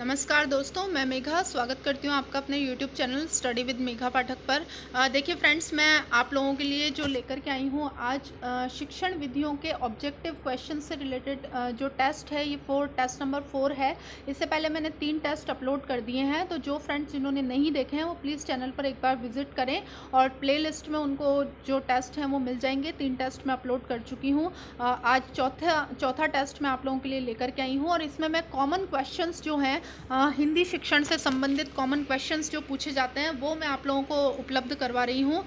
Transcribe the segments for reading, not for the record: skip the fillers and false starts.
नमस्कार दोस्तों, मैं मेघा स्वागत करती हूँ आपका अपने YouTube channel study with Megha Pathak पर। देखिए फ्रेंड्स, मैं आप लोगों के लिए जो लेकर के आई हूँ आज शिक्षण विधियों के ऑब्जेक्टिव क्वेश्चन से रिलेटेड जो टेस्ट है, ये टेस्ट नंबर 4 है। इससे पहले मैंने 3 टेस्ट अपलोड कर दिए हैं, तो जो फ्रेंड्स जिन्होंने नहीं देखे हैं वो प्लीज़ चैनल पर एक बार विजिट करें और प्ले लिस्ट में उनको जो टेस्ट हैं वो मिल जाएंगे। 3 टेस्ट मैं अपलोड कर चुकी हूँ। आज चौथा टेस्ट मैं आप लोगों के लिए लेकर के आई हूँ और इसमें मैं कॉमन क्वेश्चन जो हैं हिंदी शिक्षण से संबंधित कॉमन क्वेश्चंस जो पूछे जाते हैं वो मैं आप लोगों को उपलब्ध करवा रही हूँ।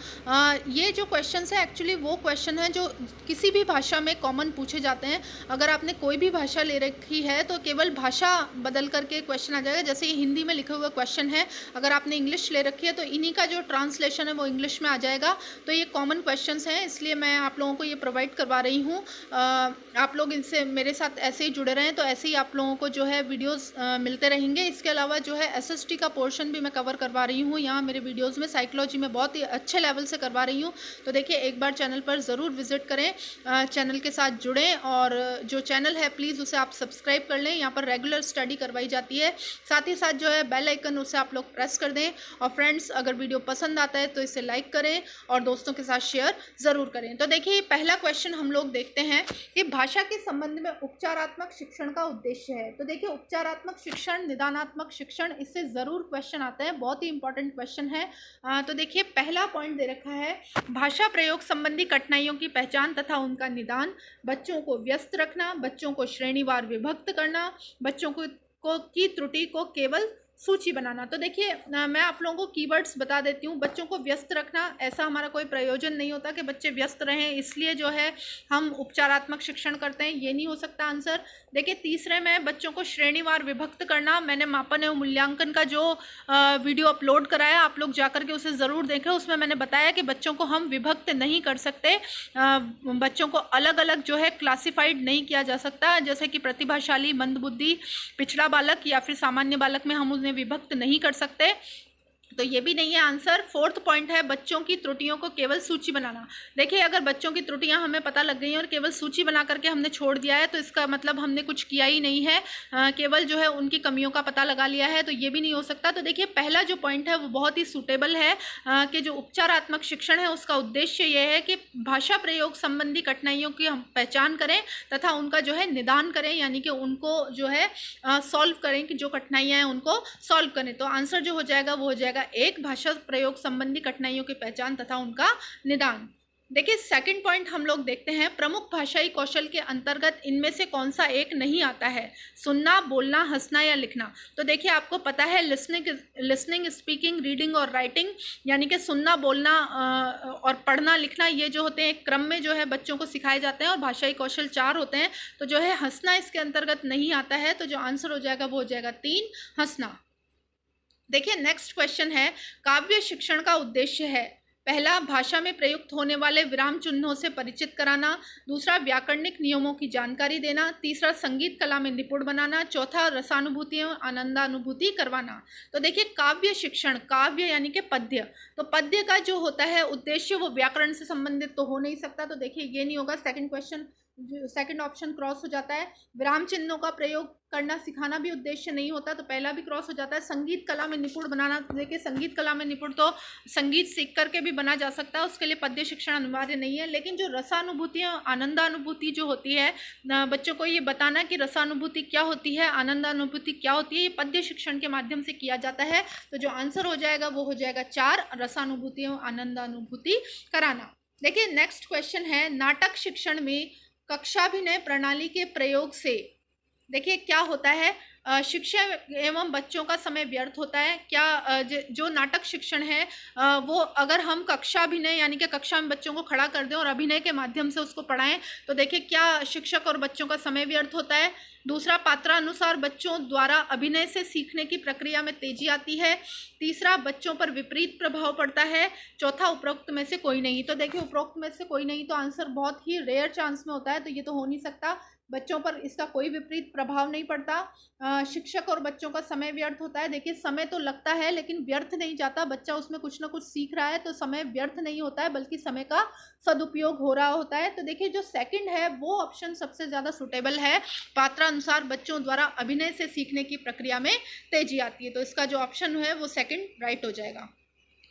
ये जो क्वेश्चंस हैं एक्चुअली वो क्वेश्चन है जो किसी भी भाषा में कॉमन पूछे जाते हैं। अगर आपने कोई भी भाषा ले रखी है तो केवल भाषा बदल करके क्वेश्चन आ जाएगा। जैसे ये हिंदी में लिखा हुआ क्वेश्चन है, अगर आपने इंग्लिश ले रखी है तो इन्हीं का जो ट्रांसलेशन है वो इंग्लिश में आ जाएगा। तो ये कॉमन क्वेश्चन हैं, इसलिए मैं आप लोगों को ये प्रोवाइड करवा रही हूँ। आप लोग इनसे मेरे साथ ऐसे ही जुड़े रहें तो ऐसे ही आप लोगों को जो है वीडियोज़ मिलते रहेंगे। इसके अलावा जो है एसएसटी का पोर्शन भी मैं कवर करवा रही हूँ यहाँ मेरे वीडियोस में। साइकोलॉजी में बहुत ही अच्छे लेवल से करवा रही हूँ। तो देखिए, एक बार चैनल पर ज़रूर विजिट करें, चैनल के साथ जुड़ें और जो चैनल है प्लीज़ उसे आप सब्सक्राइब कर लें। यहाँ पर रेगुलर स्टडी करवाई जाती है। साथ ही साथ जो है बेल आइकन उसे आप लोग प्रेस कर दें। और फ्रेंड्स, अगर वीडियो पसंद आता है तो इसे लाइक करें और दोस्तों के साथ शेयर ज़रूर करें। तो देखिए, पहला क्वेश्चन हम लोग देखते हैं कि भाषा के संबंध में उपचारात्मक शिक्षण का उद्देश्य है। तो देखिए, उपचारात्मक शिक्षण, निदानात्मक शिक्षण, इससे ज़रूर क्वेश्चन आता है, बहुत ही इंपॉर्टेंट क्वेश्चन है। तो देखिए, पहला पॉइंट दे रखा है, भाषा प्रयोग संबंधी कठिनाइयों की पहचान तथा उनका निदान, बच्चों को व्यस्त रखना, बच्चों को श्रेणीवार विभक्त करना, बच्चों को की त्रुटि को केवल सूची बनाना। तो देखिए, मैं आप लोगों को कीवर्ड्स बता देती हूँ। बच्चों को व्यस्त रखना, ऐसा हमारा कोई प्रयोजन नहीं होता कि बच्चे व्यस्त रहें इसलिए जो है हम उपचारात्मक शिक्षण करते हैं, ये नहीं हो सकता आंसर। देखिए, तीसरे में बच्चों को श्रेणीवार विभक्त करना। मैंने मापन एवं मूल्यांकन का जो वीडियो अपलोड कराया, आप लोग जाकर के उसे ज़रूर देखें। उसमें मैंने बताया कि बच्चों को हम विभक्त नहीं कर सकते, बच्चों को अलग अलग जो है क्लासिफाइड नहीं किया जा सकता। जैसे कि प्रतिभाशाली, मंदबुद्धि, पिछड़ा बालक या फिर सामान्य बालक में हम उन्हें विभक्त नहीं कर सकते, तो ये भी नहीं है आंसर। फोर्थ पॉइंट है, बच्चों की त्रुटियों को केवल सूची बनाना। देखिए, अगर बच्चों की त्रुटियां हमें पता लग गई हैं और केवल सूची बना करके हमने छोड़ दिया है तो इसका मतलब हमने कुछ किया ही नहीं है, केवल जो है उनकी कमियों का पता लगा लिया है, तो ये भी नहीं हो सकता। तो देखिए, पहला जो पॉइंट है वो बहुत ही सूटेबल है कि जो उपचारात्मक शिक्षण है उसका उद्देश्य ये है कि भाषा प्रयोग संबंधी कठिनाइयों की हम पहचान करें तथा उनका जो है निदान करें, यानी कि उनको जो है सॉल्व करें, कि जो कठिनाइयाँ हैं उनको सॉल्व करें। तो आंसर जो हो जाएगा वो हो जाएगा एक, भाषा प्रयोग संबंधी कठिनाइयों की पहचान तथा उनका निदान। देखिए, सेकंड पॉइंट हम लोग देखते हैं, प्रमुख भाषाई कौशल के अंतर्गत इनमें से कौन सा एक नहीं आता है? सुनना, बोलना, हंसना या लिखना। तो देखिए, आपको पता है लिसनिंग, स्पीकिंग, रीडिंग और राइटिंग, यानी कि सुनना, बोलना और पढ़ना, लिखना, ये जो होते हैं एक क्रम में जो है बच्चों को सिखाए जाते हैं और भाषाई कौशल 4 होते हैं। तो जो है हंसना इसके अंतर्गत नहीं आता है, तो जो आंसर हो जाएगा वो हो जाएगा 3, हंसना। देखिए, नेक्स्ट क्वेश्चन है, काव्य शिक्षण का उद्देश्य है। पहला, भाषा में प्रयुक्त होने वाले विराम चिन्हों से परिचित कराना। दूसरा, व्याकरणिक नियमों की जानकारी देना। तीसरा, संगीत कला में निपुण बनाना। चौथा, रसानुभूति एवं आनंदानुभूति करवाना। तो देखिए, काव्य शिक्षण, काव्य यानी कि पद्य, तो पद्य का जो होता है उद्देश्य वो व्याकरण से संबंधित तो हो नहीं सकता, तो देखिए ये नहीं होगा। सेकंड ऑप्शन क्रॉस हो जाता है। विराम चिन्हों का प्रयोग करना सिखाना भी उद्देश्य नहीं होता, तो पहला भी क्रॉस हो जाता है। संगीत कला में निपुण बनाना, देखिए संगीत कला में निपुण तो संगीत सीख करके भी बना जा सकता है, उसके लिए पद्य शिक्षण अनिवार्य नहीं है। लेकिन जो रसानुभूति आनंदानुभूति जो होती है, बच्चों को ये बताना कि रसानुभूति क्या होती है, आनंदानुभूति क्या होती है, ये पद्य शिक्षण के माध्यम से किया जाता है। तो जो आंसर हो जाएगा वो हो जाएगा 4, रसानुभूति एवं आनंदानुभूति कराना। देखिए, नेक्स्ट क्वेश्चन है, नाटक शिक्षण में कक्षाभिनय प्रणाली के प्रयोग से देखिए क्या होता है, शिक्षक एवं बच्चों का समय व्यर्थ होता है क्या? जो नाटक शिक्षण है वो अगर हम कक्षाभिनय यानी कि कक्षा में बच्चों को खड़ा कर दें और अभिनय के माध्यम से उसको पढ़ाएं तो देखिए क्या शिक्षक और बच्चों का समय व्यर्थ होता है। दूसरा, पात्रानुसार बच्चों द्वारा अभिनय से सीखने की प्रक्रिया में तेजी आती है। तीसरा, बच्चों पर विपरीत प्रभाव पड़ता है। चौथा, उपरोक्त में से कोई नहीं। तो देखिए, उपरोक्त में से कोई नहीं तो आंसर बहुत ही रेयर चांस में होता है, तो ये तो हो नहीं सकता। बच्चों पर इसका कोई विपरीत प्रभाव नहीं पड़ता। शिक्षक और बच्चों का समय व्यर्थ होता है। देखिए, समय तो लगता है लेकिन व्यर्थ नहीं जाता, बच्चा उसमें कुछ ना कुछ सीख रहा है, तो समय व्यर्थ नहीं होता है बल्कि समय का सदुपयोग हो रहा होता है। तो देखिए, जो सेकंड है वो ऑप्शन सबसे ज़्यादा सुटेबल है, पात्रा अनुसार बच्चों द्वारा अभिनय से सीखने की प्रक्रिया में तेजी आती है। तो इसका जो ऑप्शन है वो सेकंड राइट हो जाएगा।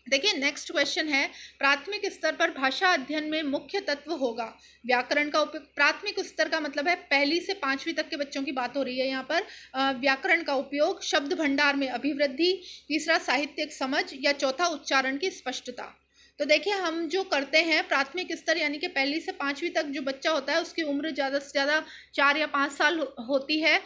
देखिए नेक्स्ट क्वेश्चन है, प्राथमिक स्तर पर भाषा अध्ययन में मुख्य तत्व होगा व्याकरण का उपयोग। प्राथमिक स्तर का मतलब है 1ली से 5वीं तक के बच्चों की बात हो रही है यहाँ पर। व्याकरण का उपयोग, शब्द भंडार में अभिवृद्धि, तीसरा साहित्यिक समझ, या चौथा उच्चारण की स्पष्टता। तो देखिए हम जो करते हैं प्राथमिक स्तर यानी कि 1ली से 5वीं तक जो बच्चा होता है उसकी उम्र ज़्यादा से ज़्यादा 4 या 5 साल होती है।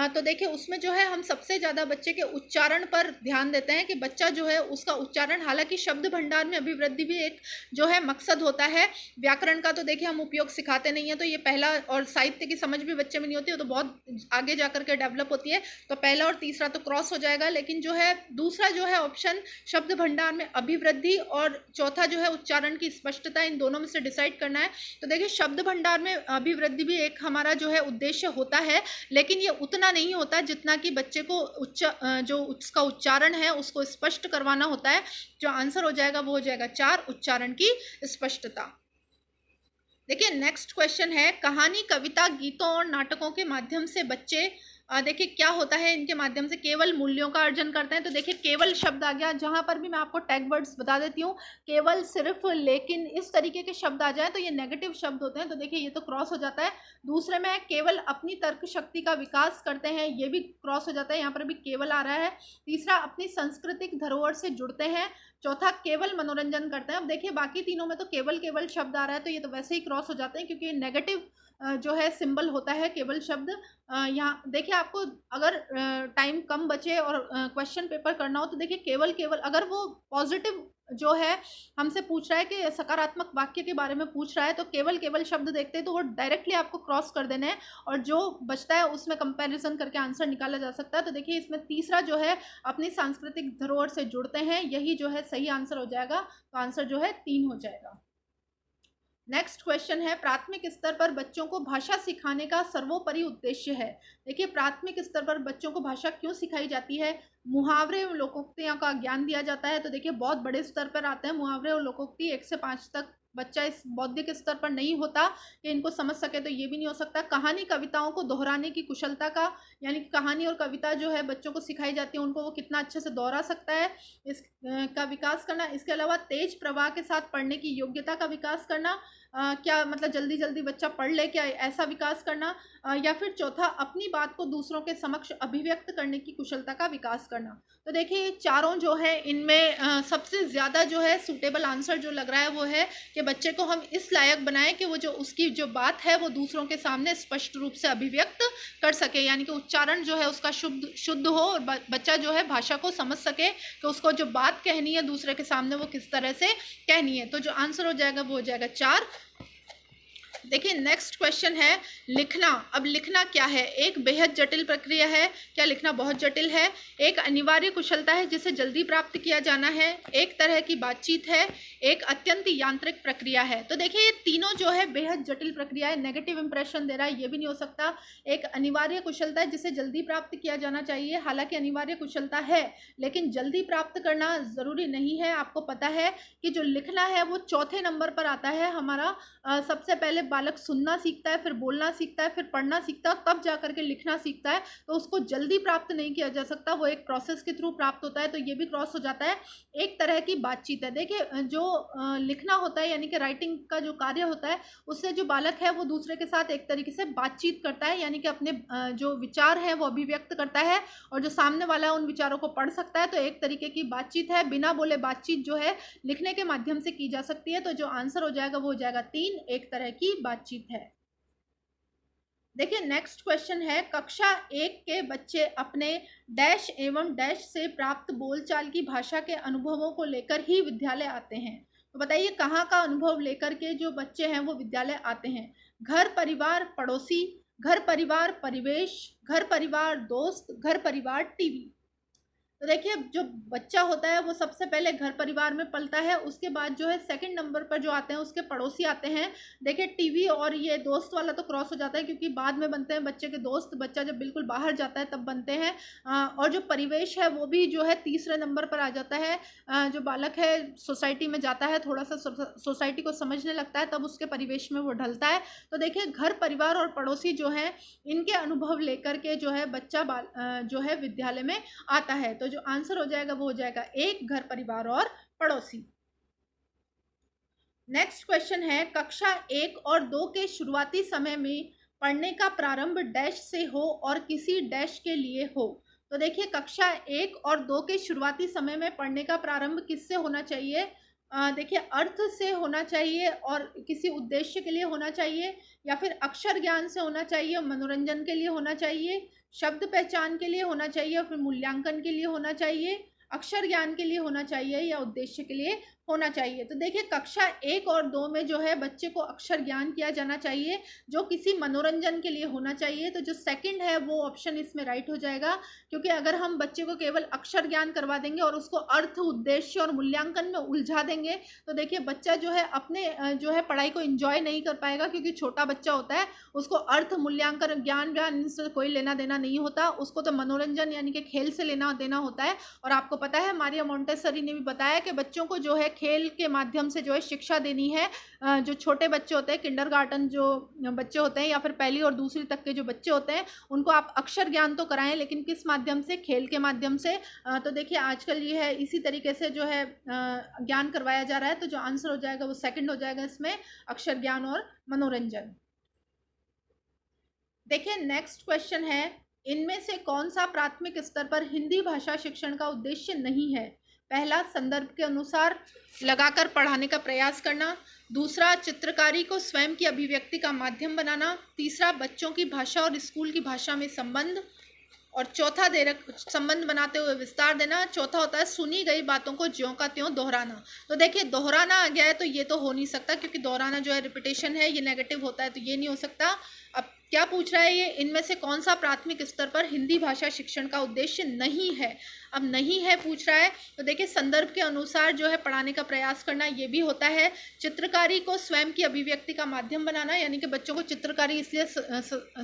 तो देखिए उसमें जो है हम सबसे ज़्यादा बच्चे के उच्चारण पर ध्यान देते हैं कि बच्चा जो है उसका उच्चारण, हालांकि शब्द भंडार में अभिवृद्धि भी एक जो है मकसद होता है। व्याकरण का तो देखिए हम उपयोग सिखाते नहीं हैं, तो ये पहला, और साहित्य की समझ भी बच्चे में नहीं होती है, तो बहुत आगे जा करके डेवलप होती है। तो पहला और तीसरा तो क्रॉस हो जाएगा, लेकिन जो है दूसरा जो है ऑप्शन शब्द भंडार में अभिवृद्धि और चौथा जो है उच्चारण की स्पष्टता, इन दोनों में से डिसाइड करना है। तो देखिए शब्द भंडार में अभिवृद्धि भी एक हमारा जो है उद्देश्य होता है, लेकिन ये उतना नहीं होता जितना कि बच्चे को जो उसका उच्चारण है उसको स्पष्ट करवाना होता है। जो आंसर हो जाएगा वो हो जाएगा 4, उच्चारण की स्पष्टता। देखिए नेक्स्ट क्वेश्चन है, कहानी, कविता, गीतों और नाटकों के माध्यम से बच्चे देखिए क्या होता है, इनके माध्यम से केवल मूल्यों का अर्जन करते हैं। तो देखिए केवल शब्द आ गया, जहां पर भी मैं आपको टैग वर्ड्स बता देती हूँ, केवल, सिर्फ, लेकिन, इस तरीके के शब्द आ जाए तो ये नेगेटिव शब्द होते हैं, तो देखिए ये तो क्रॉस हो जाता है। दूसरे में केवल अपनी तर्क शक्ति का विकास करते हैं, ये भी क्रॉस हो जाता है, यहाँ पर भी केवल आ रहा है। तीसरा, अपनी सांस्कृतिक धरोहर से जुड़ते हैं। चौथा, केवल मनोरंजन करते हैं। अब देखिए बाकी तीनों में तो केवल केवल शब्द आ रहा है, तो ये तो वैसे ही क्रॉस हो जाते हैं क्योंकि नेगेटिव जो है सिंबल होता है केवल शब्द। यहाँ देखिए आपको अगर टाइम कम बचे और क्वेश्चन पेपर करना हो तो देखिए केवल केवल, अगर वो पॉजिटिव जो है हमसे पूछ रहा है कि सकारात्मक वाक्य के बारे में पूछ रहा है, तो केवल केवल शब्द देखते हैं तो वो डायरेक्टली आपको क्रॉस कर देने हैं, और जो बचता है उसमें कंपैरिजन करके आंसर निकाला जा सकता है। तो देखिए इसमें तीसरा जो है अपनी सांस्कृतिक धरोहर से जुड़ते हैं, यही जो है सही आंसर हो जाएगा। तो आंसर जो है 3 हो जाएगा। नेक्स्ट क्वेश्चन है, प्राथमिक स्तर पर बच्चों को भाषा सिखाने का सर्वोपरि उद्देश्य है। देखिए प्राथमिक स्तर पर बच्चों को भाषा क्यों सिखाई जाती है? मुहावरे और लोकोक्तियों का ज्ञान दिया जाता है। तो देखिए बहुत बड़े स्तर पर आते हैं मुहावरे और लोकोक्ति, 1 से 5 तक बच्चा इस बौद्धिक स्तर पर नहीं होता कि इनको समझ सके, तो ये भी नहीं हो सकता। कहानी, कविताओं को दोहराने की कुशलता का, यानी कि कहानी और कविता जो है बच्चों को सिखाई जाती है, उनको वो कितना अच्छे से दोहरा सकता है, इस का विकास करना। इसके अलावा तेज प्रवाह के साथ पढ़ने की योग्यता का विकास करना, क्या मतलब जल्दी जल्दी बच्चा पढ़ ले, क्या ऐसा विकास करना, या फिर चौथा, अपनी बात को दूसरों के समक्ष अभिव्यक्त करने की कुशलता का विकास करना। तो देखिए चारों जो है इनमें सबसे ज़्यादा जो है सूटेबल आंसर जो लग रहा है वो है कि बच्चे को हम इस लायक बनाएं कि वो जो उसकी जो बात है वो दूसरों के सामने स्पष्ट रूप से अभिव्यक्त कर सके, यानी कि उच्चारण जो है उसका शुद्ध हो और बच्चा जो है भाषा को समझ सके कि उसको जो बात कहनी है दूसरे के सामने वो किस तरह से कहनी है। तो जो आंसर हो जाएगा वो हो जाएगा 4। देखिए नेक्स्ट क्वेश्चन है, लिखना। अब लिखना क्या है? एक बेहद जटिल प्रक्रिया है, क्या लिखना बहुत जटिल है? एक अनिवार्य कुशलता है जिसे जल्दी प्राप्त किया जाना है, एक तरह की बातचीत है, एक अत्यंत यांत्रिक प्रक्रिया है। तो देखिए ये तीनों जो है बेहद जटिल प्रक्रिया है, नेगेटिव इंप्रेशन दे रहा है, ये भी नहीं हो सकता। एक अनिवार्य कुशलता है जिसे जल्दी प्राप्त किया जाना चाहिए, हालांकि अनिवार्य कुशलता है लेकिन जल्दी प्राप्त करना ज़रूरी नहीं है। आपको पता है कि जो लिखना है वो चौथे नंबर पर आता है हमारा। सबसे पहले बालक सुनना सीखता है, फिर बोलना सीखता है, फिर पढ़ना सीखता है, तब जा करके लिखना सीखता है। तो उसको जल्दी प्राप्त नहीं किया जा सकता, वो एक प्रोसेस के थ्रू प्राप्त होता है, तो ये भी क्रॉस हो जाता है। एक तरह की बातचीत है। देखिए जो लिखना होता है यानी कि राइटिंग का जो कार्य होता है उससे जो बालक है वो दूसरे के साथ एक तरीके से बातचीत करता है, यानी कि अपने जो विचार हैं वो अभिव्यक्त करता है और जो सामने वाला है उन विचारों को पढ़ सकता है। तो एक तरीके की बातचीत है, बिना बोले बातचीत जो है लिखने के माध्यम से की जा सकती है। तो जो आंसर हो जाएगा वो हो जाएगा 3, एक तरह की बातचीत है। देखिए नेक्स्ट क्वेश्चन है, कक्षा 1 के बच्चे अपने डैश एवं डैश से प्राप्त बोलचाल की भाषा के अनुभवों को लेकर ही विद्यालय आते हैं। तो बताइए कहाँ का अनुभव लेकर के जो बच्चे हैं वो विद्यालय आते हैं? घर परिवार पड़ोसी, घर परिवार परिवेश, घर परिवार दोस्त, घर परिवार टीवी। तो देखिए जो बच्चा होता है वो सबसे पहले घर परिवार में पलता है, उसके बाद जो है सेकंड नंबर पर जो आते हैं उसके पड़ोसी आते हैं। देखिए टीवी और ये दोस्त वाला तो क्रॉस हो जाता है, क्योंकि बाद में बनते हैं बच्चे के दोस्त, बच्चा जब बिल्कुल बाहर जाता है तब बनते हैं। और जो परिवेश है वो भी जो है तीसरे नंबर पर आ जाता है। जो बालक है सोसाइटी में जाता है, थोड़ा सा सोसाइटी को समझने लगता है, तब उसके परिवेश में वो ढलता है। तो देखिए घर परिवार और पड़ोसी जो है इनके अनुभव लेकर के जो है बच्चा जो है विद्यालय में आता है। तो जो आंसर हो जाएगा वो हो जाएगा एक, घर परिवार और पड़ोसी। नेक्स्ट क्वेश्चन है, कक्षा 1 और 2 के शुरुआती समय में पढ़ने का प्रारंभ डैश से हो और किसी डैश के लिए हो। तो देखिए कक्षा 1 और 2 के शुरुआती समय में पढ़ने का प्रारंभ किससे होना चाहिए? देखिए अर्थ से होना चाहिए और किसी उद्देश्य के लिए होना चाहिए, या फिर अक्षर ज्ञान से होना चाहिए, मनोरंजन के लिए होना चाहिए, शब्द पहचान के लिए होना चाहिए, और फिर मूल्यांकन के लिए होना चाहिए, अक्षर ज्ञान के लिए होना चाहिए, या उद्देश्य के लिए होना चाहिए। तो देखिए कक्षा 1 और 2 में जो है बच्चे को अक्षर ज्ञान किया जाना चाहिए, जो किसी मनोरंजन के लिए होना चाहिए। तो जो सेकंड है वो ऑप्शन इसमें राइट हो जाएगा, क्योंकि अगर हम बच्चे को केवल अक्षर ज्ञान करवा देंगे और उसको अर्थ, उद्देश्य और मूल्यांकन में उलझा देंगे, तो देखिए बच्चा जो है अपने जो है पढ़ाई को एंजॉय नहीं कर पाएगा, क्योंकि छोटा बच्चा होता है, उसको अर्थ, मूल्यांकन, ज्ञान इनसे कोई लेना देना नहीं होता, उसको तो मनोरंजन यानी कि खेल से लेना देना होता है। और आपको पता है मारिया मोंटेसरी ने भी बताया कि बच्चों को जो है खेल के माध्यम से जो है शिक्षा देनी है। जो छोटे बच्चे होते हैं, किंडरगार्टन जो बच्चे होते हैं या फिर पहली और दूसरी तक के जो बच्चे होते हैं, उनको आप अक्षर ज्ञान तो कराएं, लेकिन किस माध्यम से? खेल के माध्यम से। तो देखिए आजकल ये है इसी तरीके से जो है ज्ञान करवाया जा रहा है। तो जो आंसर हो जाएगा वो सेकंड हो जाएगा इसमें, अक्षर ज्ञान और मनोरंजन। देखिए नेक्स्ट क्वेश्चन है, इनमें से कौन सा प्राथमिक स्तर पर हिंदी भाषा शिक्षण का उद्देश्य नहीं है? पहला, संदर्भ के अनुसार लगाकर पढ़ाने का प्रयास करना। दूसरा, चित्रकारी को स्वयं की अभिव्यक्ति का माध्यम बनाना। तीसरा, बच्चों की भाषा और स्कूल की भाषा में संबंध। और चौथा संबंध बनाते हुए विस्तार देना। चौथा होता है सुनी गई बातों को ज्यों का त्यों दोहराना। तो देखिए दोहराना आ गया है तो ये तो हो नहीं सकता, क्योंकि दोहराना जो है रिपीटेशन है, ये नेगेटिव होता है, तो ये नहीं हो सकता। अब क्या पूछ रहा है ये, इनमें से कौन सा प्राथमिक स्तर पर हिंदी भाषा शिक्षण का उद्देश्य नहीं है? अब नहीं है पूछ रहा है, तो देखिए संदर्भ के अनुसार जो है पढ़ाने का प्रयास करना, ये भी होता है। चित्रकारी को स्वयं की अभिव्यक्ति का माध्यम बनाना, यानी कि बच्चों को चित्रकारी इसलिए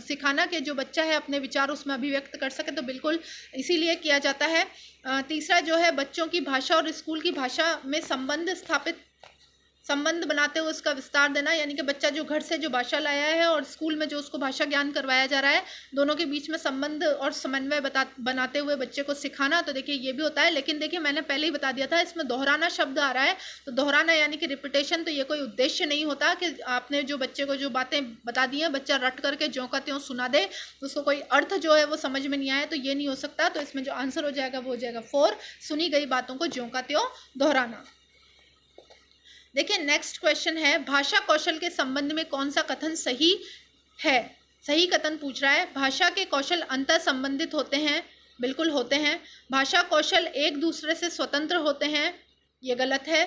सिखाना कि जो बच्चा है अपने विचार उसमें अभिव्यक्त कर सके, तो बिल्कुल इसीलिए किया जाता है। तीसरा जो है बच्चों की भाषा और स्कूल की भाषा में संबंध बनाते हुए उसका विस्तार देना, यानी कि बच्चा जो घर से जो भाषा लाया है और स्कूल में जो उसको भाषा ज्ञान करवाया जा रहा है, दोनों के बीच में संबंध और समन्वय बनाते हुए बच्चे को सिखाना। तो देखिए ये भी होता है, लेकिन देखिए मैंने पहले ही बता दिया था इसमें दोहराना शब्द आ रहा है, तो दोहराना यानी कि रिपीटेशन, तो ये कोई उद्देश्य नहीं होता कि आपने जो बच्चे को जो बातें बता दी हैं बच्चा रट करके ज्यों का त्यों सुना दे, उसको कोई अर्थ जो है वो समझ में नहीं आए, तो ये नहीं हो सकता। तो इसमें जो आंसर हो जाएगा वो हो जाएगा 4, सुनी गई बातों को ज्यों का त्यों दोहराना। देखिए नेक्स्ट क्वेश्चन है, भाषा कौशल के संबंध में कौन सा कथन सही है? सही कथन पूछ रहा है। भाषा के कौशल अंतर संबंधित होते हैं, बिल्कुल होते हैं। भाषा कौशल एक दूसरे से स्वतंत्र होते हैं, ये गलत है,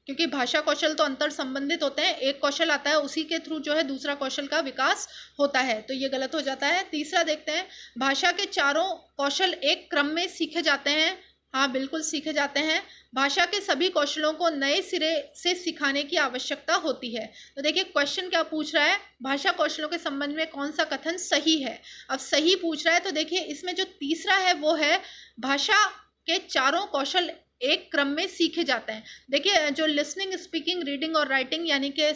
क्योंकि भाषा कौशल तो अंतर संबंधित होते हैं, एक कौशल आता है उसी के थ्रू जो है दूसरा कौशल का विकास होता है, तो ये गलत हो जाता है। तीसरा देखते हैं, भाषा के चारों कौशल एक क्रम में सीखे जाते हैं, हाँ बिल्कुल सीखे जाते हैं। भाषा के सभी कौशलों को नए सिरे से सिखाने की आवश्यकता होती है। तो देखिए क्वेश्चन क्या पूछ रहा है, भाषा कौशलों के संबंध में कौन सा कथन सही है? अब सही पूछ रहा है, तो देखिए इसमें जो तीसरा है वो है भाषा के चारों कौशल एक क्रम में सीखे जाते हैं। देखिए जो लिसनिंग, स्पीकिंग, रीडिंग और राइटिंग, यानी कि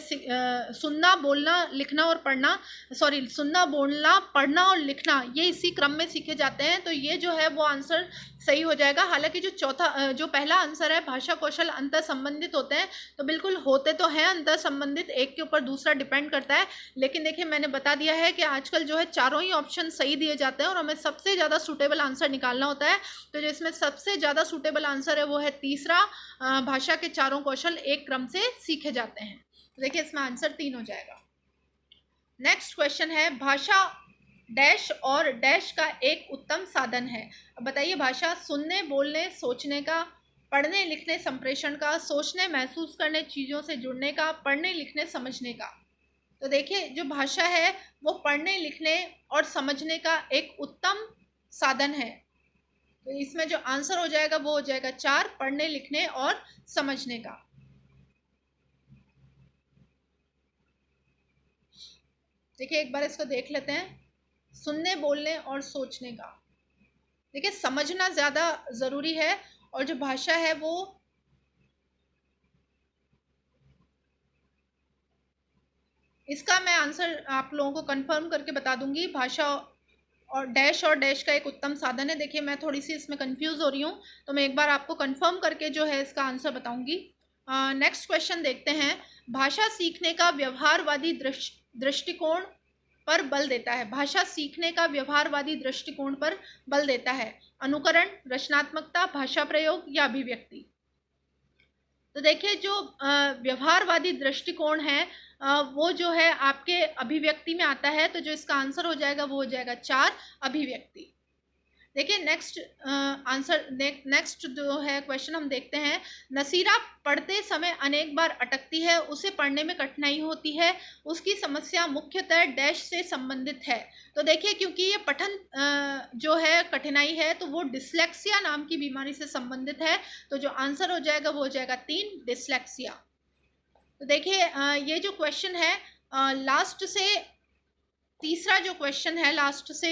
सुनना, बोलना, लिखना और पढ़ना, सुनना, बोलना, पढ़ना और लिखना, ये इसी क्रम में सीखे जाते हैं, तो ये जो है वो आंसर सही हो जाएगा। हालांकि जो पहला आंसर है भाषा कौशल अंतर संबंधित होते हैं, तो बिल्कुल होते तो हैं अंतर संबंधित, एक के ऊपर दूसरा डिपेंड करता है, लेकिन देखिए मैंने बता दिया है कि आजकल जो है चारों ही ऑप्शन सही दिए जाते हैं और हमें सबसे ज़्यादा सूटेबल आंसर निकालना होता है। तो जो इसमें सबसे ज़्यादा सूटेबल आंसर है वो है तीसरा, भाषा के चारों कौशल एक क्रम से सीखे जाते हैं। तो देखिए इसमें आंसर 3 हो जाएगा। नेक्स्ट क्वेश्चन है, भाषा डैश और डैश का एक उत्तम साधन है। अब बताइए, भाषा सुनने, बोलने, सोचने का, पढ़ने, लिखने, संप्रेषण का, सोचने, महसूस करने, चीज़ों से जुड़ने का, पढ़ने, लिखने, समझने का। तो देखिए जो भाषा है वो पढ़ने, लिखने और समझने का एक उत्तम साधन है। तो इसमें जो आंसर हो जाएगा वो हो जाएगा 4, पढ़ने लिखने और समझने का। देखिए एक बार इसको देख लेते हैं, सुनने बोलने और सोचने का। देखिए समझना ज़्यादा ज़रूरी है, और जो भाषा है वो इसका मैं आंसर आप लोगों को कंफर्म करके बता दूंगी। भाषा और डैश का एक उत्तम साधन है। देखिए मैं थोड़ी सी इसमें कंफ्यूज हो रही हूँ, तो मैं एक बार आपको कंफर्म करके जो है इसका आंसर बताऊंगी। नेक्स्ट क्वेश्चन देखते हैं। भाषा सीखने का व्यवहारवादी दृष्टिकोण पर बल देता है। भाषा सीखने का व्यवहारवादी दृष्टिकोण पर बल देता है। अनुकरण, रचनात्मकता, भाषा प्रयोग या अभिव्यक्ति। तो देखिए जो व्यवहारवादी दृष्टिकोण है, वो जो है आपके अभिव्यक्ति में आता है, तो जो इसका आंसर हो जाएगा वो हो जाएगा 4, अभिव्यक्ति। देखिए नेक्स्ट आंसर, नेक्स्ट जो है क्वेश्चन हम देखते हैं। नसीरा पढ़ते समय अनेक बार अटकती है, उसे पढ़ने में कठिनाई होती है, उसकी समस्या मुख्यतः डैश से संबंधित है। तो देखिए क्योंकि ये पठन जो है कठिनाई है, तो वो डिसलेक्सिया नाम की बीमारी से संबंधित है। तो जो आंसर हो जाएगा वो हो जाएगा 3, डिसलेक्सिया। तो देखिए ये जो क्वेश्चन है, लास्ट से तीसरा जो क्वेश्चन है, लास्ट से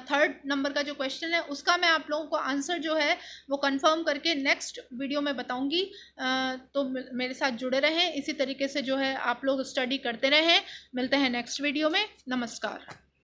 थर्ड नंबर का जो क्वेश्चन है, उसका मैं आप लोगों को आंसर जो है वो कंफर्म करके नेक्स्ट वीडियो में बताऊंगी। तो मेरे साथ जुड़े रहें, इसी तरीके से जो है आप लोग स्टडी करते रहें। मिलते हैं नेक्स्ट वीडियो में। नमस्कार।